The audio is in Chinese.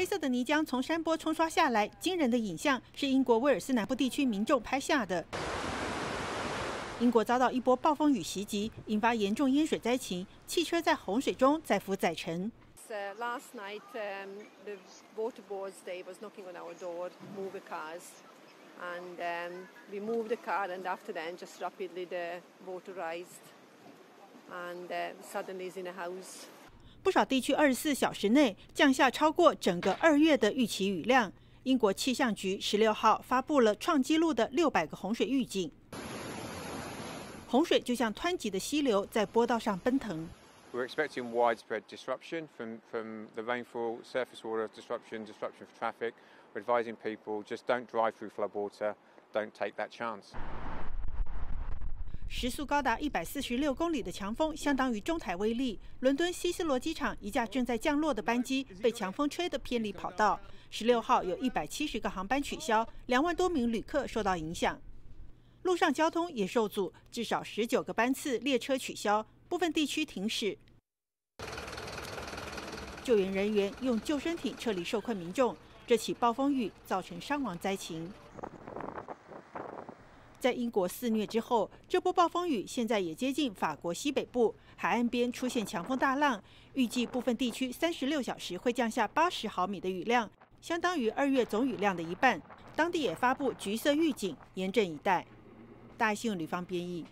黑色的泥浆从山坡冲刷下来，惊人的影像是英国威尔斯南部地区民众拍下的。英国遭到一波暴风雨袭击，引发严重淹水灾情，汽车在洪水中载浮载沉。 Last night, the water boards they was knocking on our door, move the cars, and we moved the car, and after that, just rapidly the water rised, and suddenly is in a house. 不少地区24小时内降下超过整个2月的预期雨量。英国气象局16号发布了创纪录的600个洪水预警。洪水就像湍急的溪流，在坡道上奔腾。 We're expecting widespread disruption from the rainfall, surface water disruption for traffic. We're advising people just don't drive through floodwater, don't take that chance. 时速高达146公里的强风，相当于中台威力。伦敦希斯罗机场一架正在降落的班机被强风吹得偏离跑道。16号有170个航班取消，2万多名旅客受到影响。路上交通也受阻，至少19个班次列车取消。 部分地区停驶，救援人员用救生艇撤离受困民众。这起暴风雨造成伤亡灾情。在英国肆虐之后，这波暴风雨现在也接近法国西北部，海岸边出现强风大浪，预计部分地区36小时会降下80毫米的雨量，相当于2月总雨量的一半。当地也发布橘色预警，严阵以待。大爱新闻吕方编译。